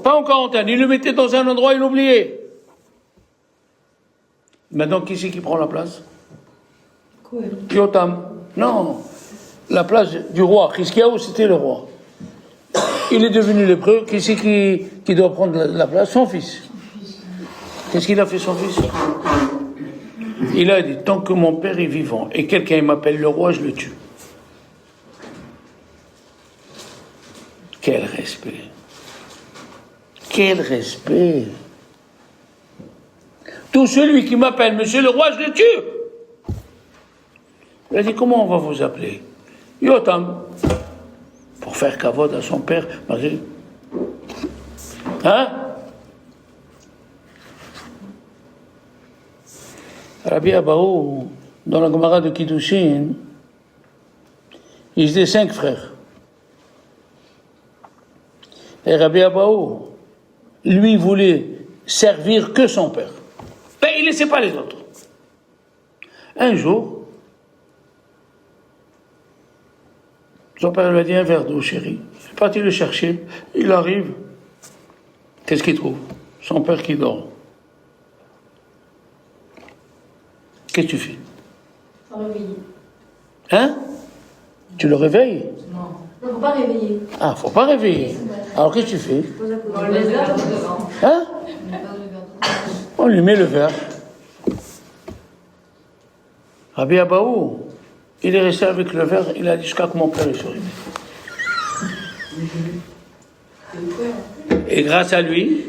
Speaker 1: Pas en quarantaine, il le mettait dans un endroit, il l'oubliait. Maintenant, qui c'est qui prend la place?
Speaker 2: Kohen.
Speaker 1: Yotam. Non, la place du roi. Hiskiyahu, c'était le roi. Il est devenu lépreux, qui c'est qui doit prendre la place? Son fils. Qu'est-ce qu'il a fait son fils? Il a dit, tant que mon père est vivant et quelqu'un m'appelle le roi, je le tue. Quel respect! Quel respect! Tout celui qui m'appelle monsieur le roi, je le tue! Il a dit, comment on va vous appeler? Yotam. Pour faire kavod à son père. Hein? Rabbi Abahu, dans la Gemara de Kiddushin, ils étaient 5 frères. Et Rabbi Abahu, lui, voulait servir que son père. Ben, il ne laissait pas les autres. Un jour, son père lui a dit, un verre d'eau, chérie. Il est parti le chercher. Il arrive. Qu'est-ce qu'il trouve? Son père qui dort. Qu'est-ce que tu fais?
Speaker 3: Faut réveiller.
Speaker 1: Hein? Tu le réveilles?
Speaker 3: Non, faut pas réveiller.
Speaker 1: Ah, faut pas réveiller. Alors qu'est-ce que tu fais?
Speaker 3: On le verre devant.
Speaker 1: Hein? On lui met le verre. Rabbi Abahu, il est resté avec le verre, il a dit jusqu'à que mon père est arrivé. Et grâce à lui,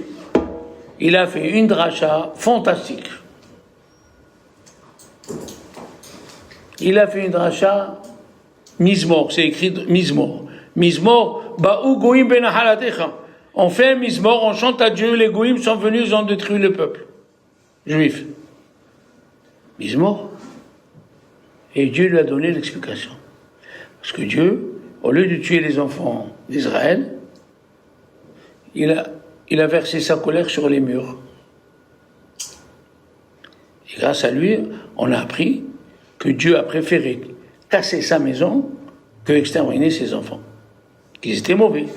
Speaker 1: il a fait une dracha fantastique. Il a fait une dracha Mizmor, c'est écrit Mizmor. Mizmor, Ba'u goim ben ahalatecha. On fait un mismor, on chante à Dieu, les goïms sont venus, ils ont détruit le peuple juif. Mismor. Et Dieu lui a donné l'explication. Parce que Dieu, au lieu de tuer les enfants d'Israël, il a versé sa colère sur les murs. Et grâce à lui, on a appris que Dieu a préféré casser sa maison que exterminer ses enfants. Qu'ils étaient mauvais.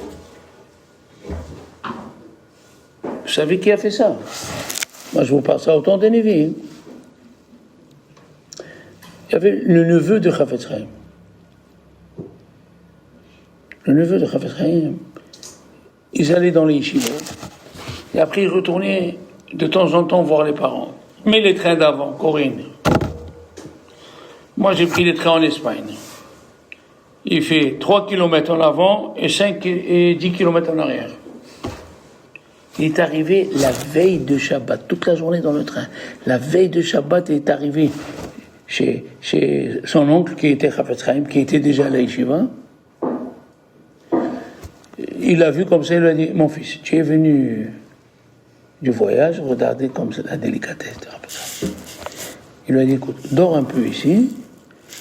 Speaker 1: Vous savez qui a fait ça? Moi, je vous parle ça au temps des Névi. Il y avait le neveu de Chafetz Chaim. Le neveu de Chafetz Chaim, ils allaient dans les yeshivot. Et après, ils retournaient de temps en temps voir les parents. Mais les trains d'avant, Corinne. Moi, j'ai pris les trains en Espagne. Il fait 3 km en avant et 5 et 10 km en arrière. Il est arrivé la veille de Shabbat, toute la journée dans le train. La veille de Shabbat, il est arrivé chez son oncle qui était Chafetz Chaim, qui était déjà à la yeshiva. Il l'a vu comme ça, il lui a dit, mon fils, tu es venu du voyage, regardez comme c'est la délicatesse de Chafetz Chaim. Il lui a dit, écoute, dors un peu ici,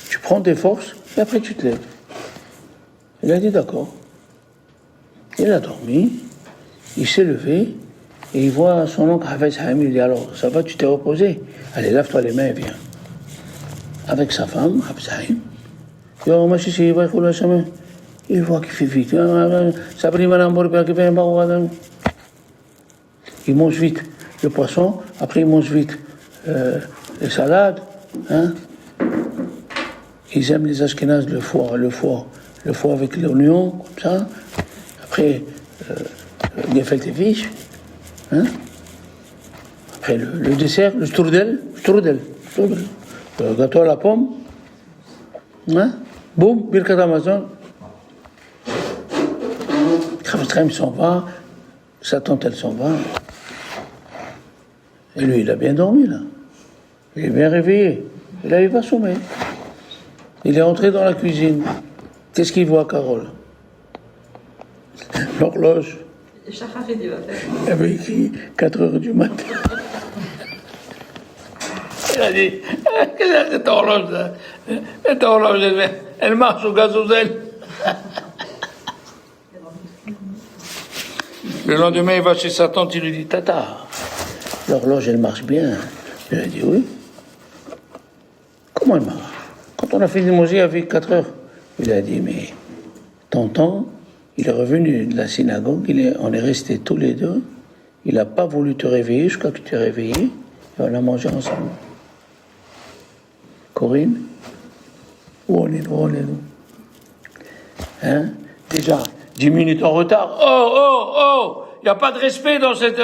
Speaker 1: tu prends tes forces, et après tu te lèves. Il a dit, d'accord. Il a dormi, il s'est levé, et il voit son oncle Chafetz Chaim, il dit, alors, ça va, tu t'es reposé? Allez, lave-toi les mains et viens. Avec sa femme, Chafetz Chaim, il voit qu'il fait vite. Il mange vite le poisson, après il mange vite les salades. Hein? Ils aiment les Ashkénazes, le foie avec l'oignon, comme ça. Après, gefilte fish. Hein? Après, le dessert, le strudel. Le gâteau à la pomme. Hein? Boum, Birkat Amazon. Chafetz Chaim s'en va, sa tante elle s'en va. Et lui, il a bien dormi là. Il est bien réveillé. Et là, il va sommeil. Il est entré dans la cuisine. Qu'est-ce qu'il voit, Carole? L'horloge. Il avait écrit 4 heures du matin. Il a dit, qu'est-ce que c'est cette horloge là? Cette horloge, elle marche au gazozèle. Le lendemain, il va chez sa tante, il lui dit, Tata, l'horloge, elle marche bien. Il a dit, oui. Comment elle marche? Quand on a fini de manger, il avait 4 heures. Il a dit, mais tonton, il est revenu de la synagogue, on est restés tous les deux, il n'a pas voulu te réveiller jusqu'à que tu t'es réveillé, et on a mangé ensemble. Corinne, où on est nous? Hein? Déjà, 10 minutes en retard. Oh! Il n'y a pas de respect dans cette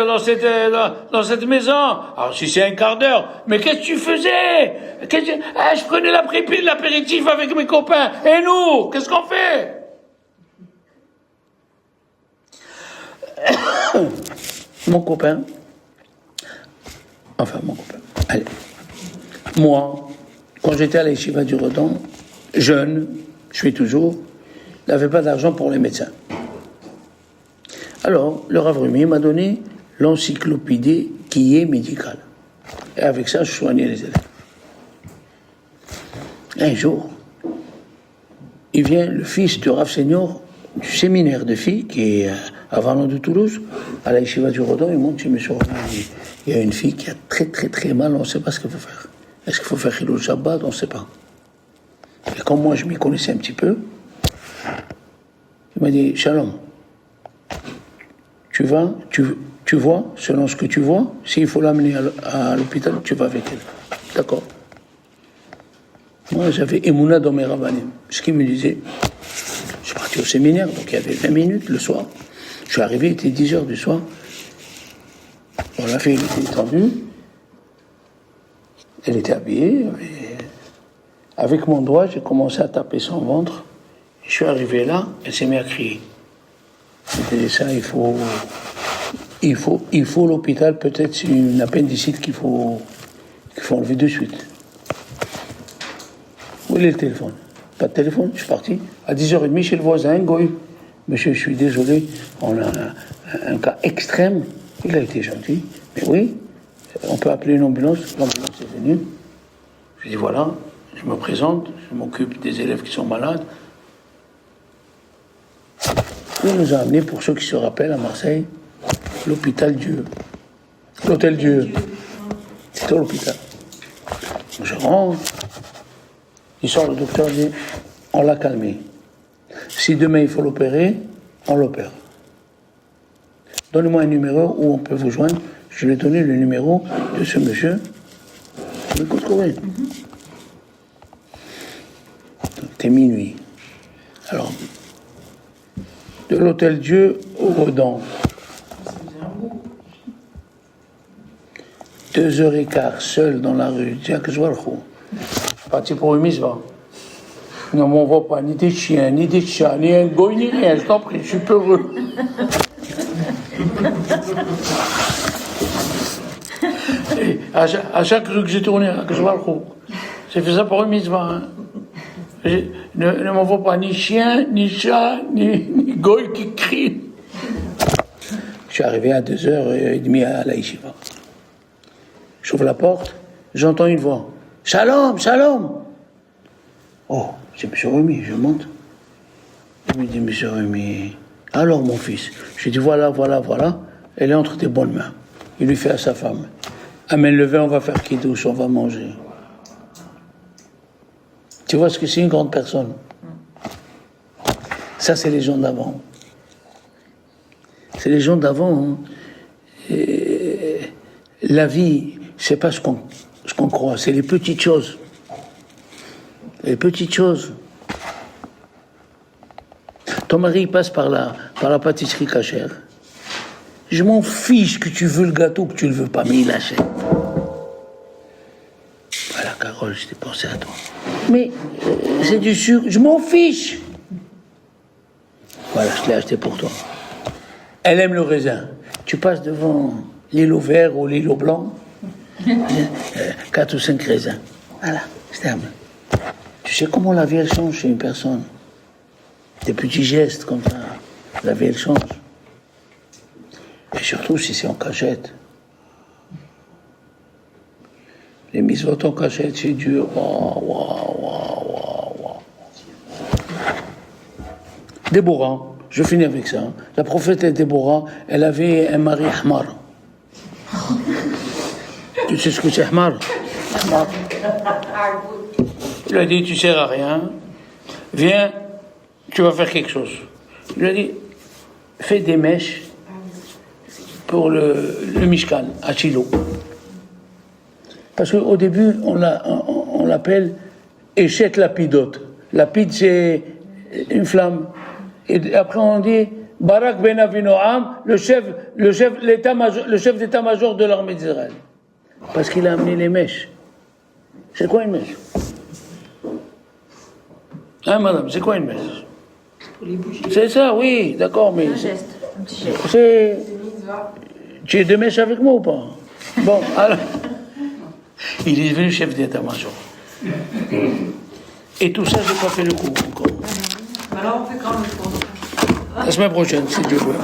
Speaker 1: maison. Alors, si c'est un quart d'heure, mais qu'est-ce que tu faisais? Je prenais l'apéritif avec mes copains. Et nous, qu'est-ce qu'on fait? Mon copain. Allez. Moi, quand j'étais à la yeshiva du Redon, jeune, je suis toujours, n'avais pas d'argent pour les médecins. Alors, le Rav Rumi m'a donné l'encyclopédie qui est médicale. Et avec ça, je soignais les élèves. Un jour, il vient le fils du Rav Senior du séminaire de filles qui est à Valon de Toulouse, à la yeshiva du Redon. Il monte chez M. Rumi. Il y a une fille qui a très très très mal, on ne sait pas ce qu'il faut faire. Est-ce qu'il faut faire Chilul Shabbat? On ne sait pas. Et comme moi, je m'y connaissais un petit peu, il m'a dit, Shalom, tu vois, selon ce que tu vois, s'il faut l'amener à l'hôpital, tu vas avec elle. D'accord. Moi, j'avais Emouna dans mes rabbanim. Ce qui me disait, je suis parti au séminaire, donc il y avait 20 minutes le soir. Je suis arrivé, il était 10 heures du soir. Bon, la fille, elle était étendue. Elle était habillée. Avec mon doigt, j'ai commencé à taper son ventre. Je suis arrivé là, elle s'est mise à crier. J'ai dit ça, il faut l'hôpital, peut-être c'est une appendicite qu'il faut enlever de suite. Où est le téléphone? Pas de téléphone, je suis parti. À 10h30 chez le voisin, Goy. monsieur, je suis désolé, on a un cas extrême. Il a été gentil, mais oui, on peut appeler une ambulance. L'ambulance est venue. Je dis voilà, je me présente, je m'occupe des élèves qui sont malades. Il nous a amenés, pour ceux qui se rappellent, à Marseille, l'hôpital Dieu. L'hôtel Dieu. C'était l'hôpital. Je rentre, il sort, le docteur dit, on l'a calmé. Si demain il faut l'opérer, on l'opère. Donnez-moi un numéro où on peut vous joindre. Je lui ai donné le numéro de ce monsieur. Je vais trouver. C'était minuit. Alors, de l'hôtel Dieu au Redon. 2h15 seul dans la rue. Tiens, que je vois le coup. Parti pour une mise, va. Ne m'envoie pas ni des chiens, ni des chats, ni un goy, ni rien. Je t'en prie, je suis peureux. Et à chaque rue que j'ai tourné, que je vois le coup. J'ai fait ça pour une mise, va. Hein. Ne m'envoie pas ni chien, ni chat, ni goy qui crie. Je suis arrivé à 2h30 à la yeshiva. J'ouvre la porte, j'entends une voix. Shalom, shalom. Oh, c'est M. Rumi, je monte. Il me dit, M. Rumi, alors mon fils. Je lui dis, voilà. Elle est entre tes bonnes mains. Il lui fait à sa femme. Amène le vin, on va faire kidouche, on va manger. Tu vois ce que c'est une grande personne? Ça, c'est les gens d'avant. C'est les gens d'avant. Hein. La vie, c'est pas ce qu'on croit, c'est les petites choses. Les petites choses. Ton mari passe par la pâtisserie cachère. Je m'en fiche que tu veux le gâteau, que tu le veux pas, mais il achète. Voilà, Carole, je t'ai pensé à toi. Mais c'est du sucre, je m'en fiche. Voilà, je l'ai acheté pour toi. Elle aime le raisin. Tu passes devant l'îlot vert ou l'îlot blanc, 4 ou 5 raisins. Voilà, c'est terminé. Tu sais comment la vie elle change chez une personne? Des petits gestes comme ça, la vie elle change. Et surtout si c'est en cachette. Les mitzvot en cachette, c'est dur. Déborah, je finis avec ça. La prophète Déborah, elle avait un mari ahmar. Tu sais ce que c'est ahmar? Il a dit, tu sers à rien. Viens, tu vas faire quelque chose. Il a dit, fais des mèches pour le Mishkan, à Shiloh. Parce qu'au début, on l'appelle échette lapidote. Lapide, c'est une flamme. Et après, on dit Barak ben Avinoam, le chef d'état-major de l'armée d'Israël. Parce qu'il a amené les mèches. C'est quoi une mèche? Hein, madame, c'est quoi une mèche?
Speaker 3: Pour les bougies.
Speaker 1: C'est ça, oui, d'accord, mais.
Speaker 3: Un geste, un petit geste.
Speaker 1: C'est. Tu es de mèche avec moi ou pas? Bon, alors. Il est devenu chef d'état-major. Et tout ça, j'ai pas fait le coup encore.
Speaker 2: Alors on fait quand le cours?
Speaker 1: La semaine prochaine, si Dieu veut.